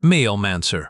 Meowmancer.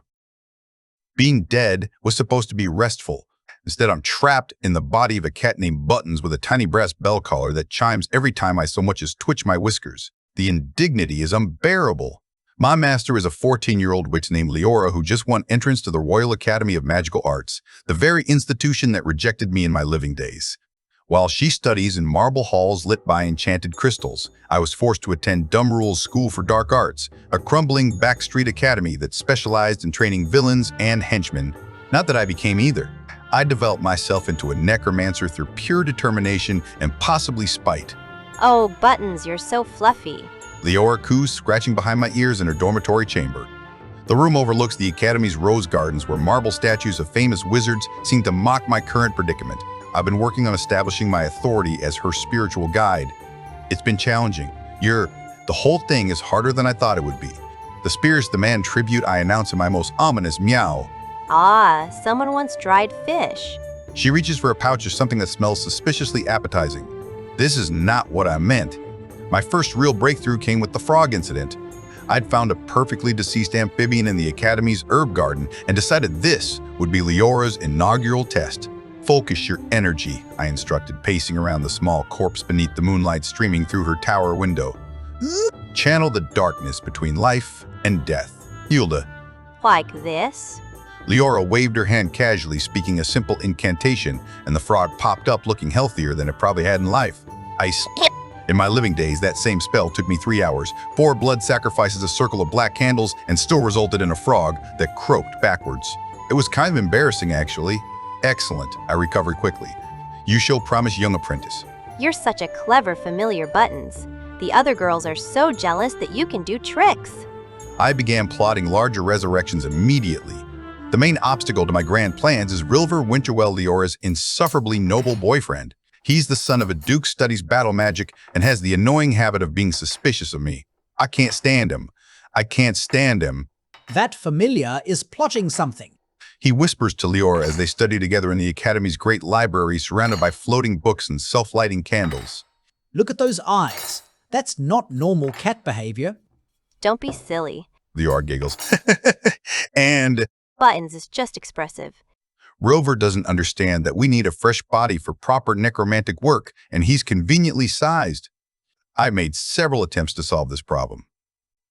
Being dead was supposed to be restful. Instead, I'm trapped in the body of a cat named Buttons with a tiny brass bell collar that chimes every time I so much as twitch my whiskers. The indignity is unbearable. My master is a 14-year-old witch named Liora who just won entrance to the Royal Academy of Magical Arts, the very institution that rejected me in my living days. While she studies in marble halls lit by enchanted crystals, I was forced to attend Dumrule's School for Dark Arts, a crumbling backstreet academy that specialized in training villains and henchmen. Not that I became either. I developed myself into a necromancer through pure determination and possibly spite. Oh, Buttons, you're so fluffy. Liora coos, scratching behind my ears in her dormitory chamber. The room overlooks the Academy's rose gardens where marble statues of famous wizards seem to mock my current predicament. I've been working on establishing my authority as her spiritual guide. It's been challenging. The whole thing is harder than I thought it would be. The spirits demand tribute. I announce in my most ominous meow. Ah, someone wants dried fish. She reaches for a pouch of something that smells suspiciously appetizing. This is not what I meant. My first real breakthrough came with the frog incident. I'd found a perfectly deceased amphibian in the Academy's herb garden and decided this would be Liora's inaugural test. Focus your energy, I instructed, pacing around the small corpse beneath the moonlight streaming through her tower window. Channel the darkness between life and death. Hilda. Like this? Liora waved her hand casually, speaking a simple incantation, and the frog popped up looking healthier than it probably had in life. In my living days, that same spell took me 3 hours, 4 blood sacrifices, a circle of black candles, and still resulted in a frog that croaked backwards. It was kind of embarrassing, actually. Excellent, I recovered quickly. You shall promise, young apprentice. You're such a clever familiar, Buttons. The other girls are so jealous that you can do tricks. I began plotting larger resurrections immediately. The main obstacle to my grand plans is Rilver Winterwell, Liora's insufferably noble boyfriend. He's the son of a duke, studies battle magic, and has the annoying habit of being suspicious of me. I can't stand him. I can't stand him. That familiar is plotting something. He whispers to Liora as they study together in the Academy's great library surrounded by floating books and self-lighting candles. Look at those eyes. That's not normal cat behavior. Don't be silly. Liora giggles. And Buttons is just expressive. Rover doesn't understand that we need a fresh body for proper necromantic work, and he's conveniently sized. I made several attempts to solve this problem.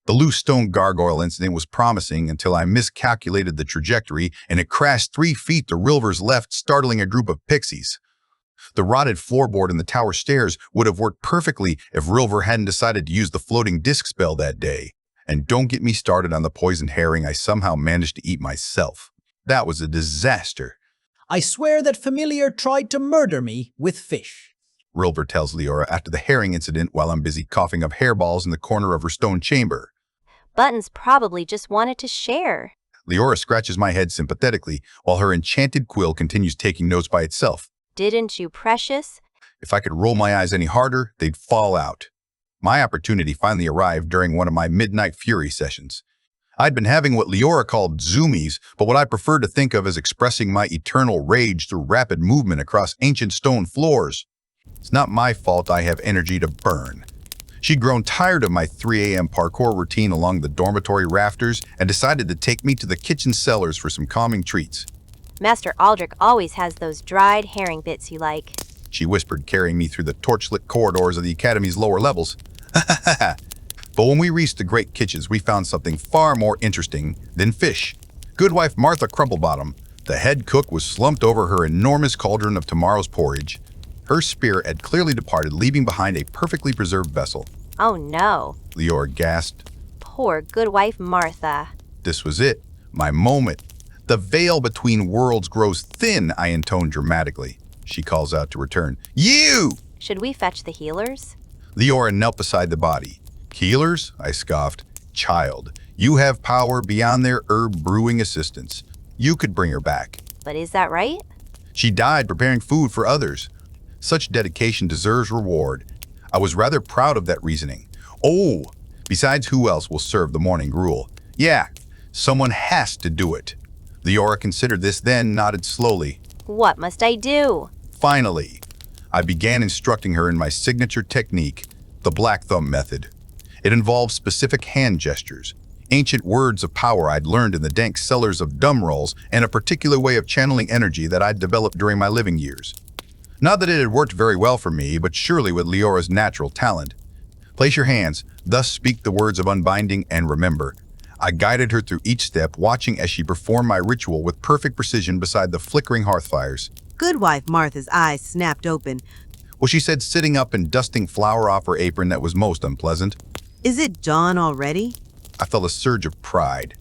The loose stone gargoyle incident was promising until I miscalculated the trajectory and it crashed 3 feet to Rilver's left, startling a group of pixies. The rotted floorboard in the tower stairs would have worked perfectly if Rilver hadn't decided to use the floating disc spell that day. And don't get me started on the poisoned herring I somehow managed to eat myself. That was a disaster. I swear that familiar tried to murder me with fish. Rilver tells Liora after the herring incident while I'm busy coughing up hairballs in the corner of her stone chamber. Buttons probably just wanted to share. Liora scratches my head sympathetically while her enchanted quill continues taking notes by itself. Didn't you, precious? If I could roll my eyes any harder, they'd fall out. My opportunity finally arrived during one of my midnight fury sessions. I'd been having what Liora called zoomies, but what I prefer to think of as expressing my eternal rage through rapid movement across ancient stone floors. It's not my fault I have energy to burn. She'd grown tired of my 3 a.m. parkour routine along the dormitory rafters and decided to take me to the kitchen cellars for some calming treats. Master Aldrich always has those dried herring bits you like. She whispered, carrying me through the torchlit corridors of the Academy's lower levels. But when we reached the great kitchens, we found something far more interesting than fish. Goodwife Martha Crumplebottom, the head cook, was slumped over her enormous cauldron of tomorrow's porridge. Her spirit had clearly departed, leaving behind a perfectly preserved vessel. Oh no. Liora gasped. Poor goodwife Martha. This was it, my moment. The veil between worlds grows thin, I intone dramatically. She calls out to return. You! Should we fetch the healers? Liora knelt beside the body. Healers? I scoffed. Child, you have power beyond their herb brewing assistants. You could bring her back. But is that right? She died preparing food for others. Such dedication deserves reward. I was rather proud of that reasoning. Oh, besides, who else will serve the morning gruel? Yeah, someone has to do it. Liora considered this, then nodded slowly. What must I do? Finally, I began instructing her in my signature technique, the black thumb method. It involves specific hand gestures. ancient words of power I'd learned in the dank cellars of dumb rolls, and a particular way of channeling energy that I'd developed during my living years. Not that it had worked very well for me, but surely with Liora's natural talent. Place your hands, thus speak the words of unbinding, and remember. I guided her through each step, watching as she performed my ritual with perfect precision beside the flickering hearth fires. Goodwife Martha's eyes snapped open. Well, she said, sitting up and dusting flour off her apron that was most unpleasant. Is it dawn already? I felt a surge of pride.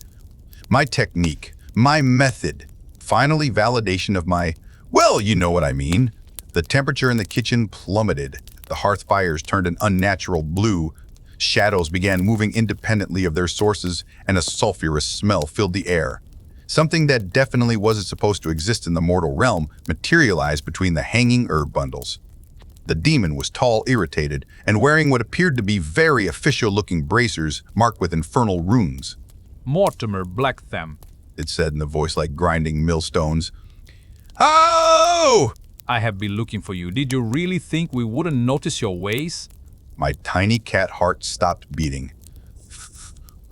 My technique, my method, finally validation of my, well, you know what I mean. The temperature in the kitchen plummeted. The hearth fires turned an unnatural blue. Shadows began moving independently of their sources, and a sulfurous smell filled the air. Something that definitely wasn't supposed to exist in the mortal realm materialized between the hanging herb bundles. The demon was tall, irritated, and wearing what appeared to be very official-looking bracers marked with infernal runes. Mortimer Blacktham, it said in a voice like grinding millstones. Oh! I have been looking for you. Did you really think we wouldn't notice your ways? My tiny cat heart stopped beating.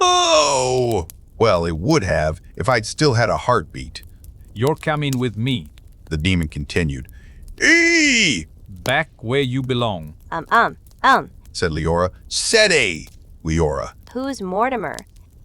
Oh! Well, it would have if I'd still had a heartbeat. You're coming with me. The demon continued. Eee! Back where you belong. Said Liora. Sede! Liora. Who's Mortimer?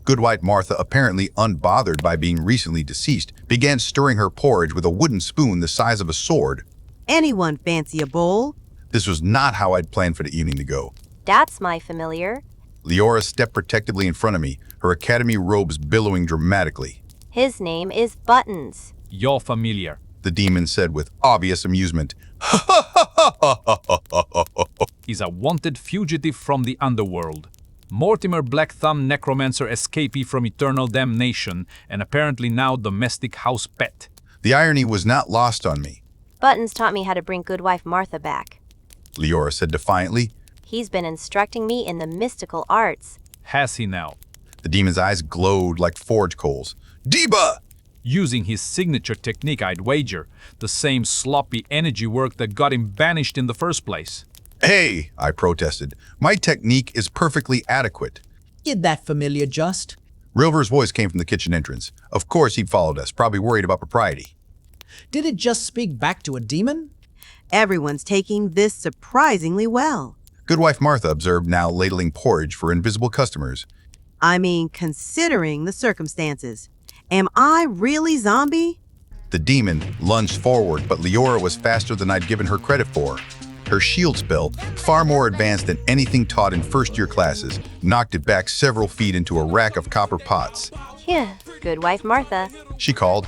Goodwife Martha, apparently unbothered by being recently deceased, began stirring her porridge with a wooden spoon the size of a sword. Anyone fancy a bowl? This was not how I'd planned for the evening to go. That's my familiar. Liora stepped protectively in front of me, her academy robes billowing dramatically. His name is Buttons. You're familiar. The demon said with obvious amusement. He's a wanted fugitive from the underworld. Mortimer Blackthumb, necromancer escapee from eternal damnation, and apparently now domestic house pet. The irony was not lost on me. Buttons taught me how to bring Goodwife Martha back. Liora said defiantly. He's been instructing me in the mystical arts. Has he now? The demon's eyes glowed like forge coals. Deba! Using his signature technique, I'd wager. The same sloppy energy work that got him banished in the first place. Hey, I protested. My technique is perfectly adequate. Is that familiar just? Rilver's voice came from the kitchen entrance. Of course he'd followed us, probably worried about propriety. Did it just speak back to a demon? Everyone's taking this surprisingly well. Goodwife Martha observed, now ladling porridge for invisible customers. I mean, considering the circumstances. Am I really zombie? The demon lunged forward, but Liora was faster than I'd given her credit for. Her shield spell, far more advanced than anything taught in first-year classes, knocked it back several feet into a rack of copper pots. Yeah, Goodwife Martha. She called.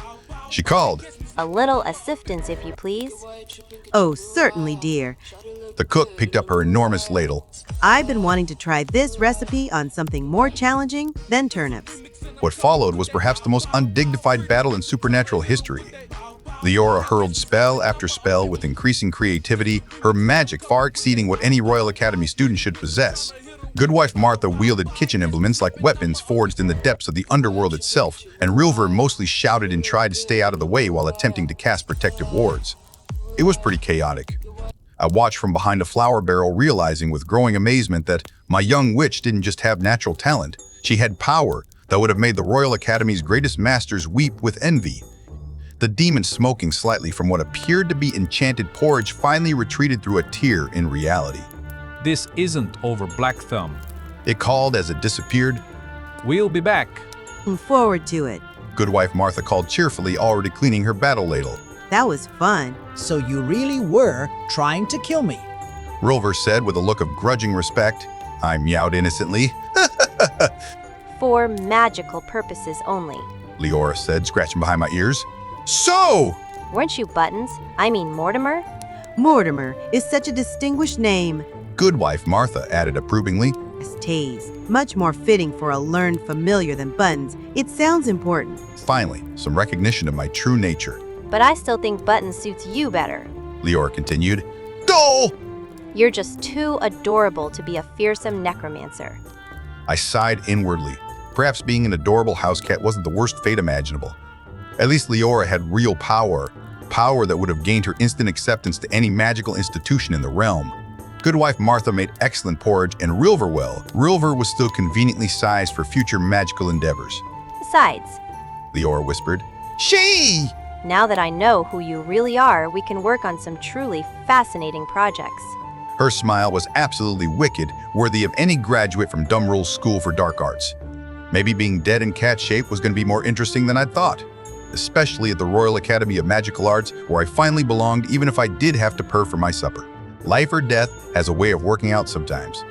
She called. A little assistance, if you please. Oh, certainly, dear. The cook picked up her enormous ladle. I've been wanting to try this recipe on something more challenging than turnips. What followed was perhaps the most undignified battle in supernatural history. Liora hurled spell after spell with increasing creativity, her magic far exceeding what any Royal Academy student should possess. Goodwife Martha wielded kitchen implements like weapons forged in the depths of the underworld itself, and Rilver mostly shouted and tried to stay out of the way while attempting to cast protective wards. It was pretty chaotic. I watched from behind a flour barrel, realizing with growing amazement that my young witch didn't just have natural talent, she had power that would have made the Royal Academy's greatest masters weep with envy. The demon, smoking slightly from what appeared to be enchanted porridge, finally retreated through a tear in reality. This isn't over, Blackthumb. It called as it disappeared. We'll be back. Looking forward to it. Goodwife Martha called cheerfully, already cleaning her battle ladle. That was fun. So you really were trying to kill me. Rilver said with a look of grudging respect. I meowed innocently. For magical purposes only. Liora said, scratching behind my ears. So! Weren't you Buttons? I mean Mortimer? Mortimer is such a distinguished name. Goodwife Martha added approvingly. Stays. Much more fitting for a learned familiar than Buttons. It sounds important. Finally, some recognition of my true nature. But I still think Buttons suits you better. Liora continued. Dole! You're just too adorable to be a fearsome necromancer. I sighed inwardly. Perhaps being an adorable house cat wasn't the worst fate imaginable. At least Liora had real power. Power that would have gained her instant acceptance to any magical institution in the realm. Good wife Martha made excellent porridge, and Rilver was still conveniently sized for future magical endeavors. Besides, Liora whispered. She! now that I know who you really are, we can work on some truly fascinating projects. Her smile was absolutely wicked, worthy of any graduate from Dumrule's School for Dark Arts. Maybe being dead in cat shape was going to be more interesting than I'd thought, especially at the Royal Academy of Magical Arts, where I finally belonged even if I did have to purr for my supper. Life or death has a way of working out sometimes.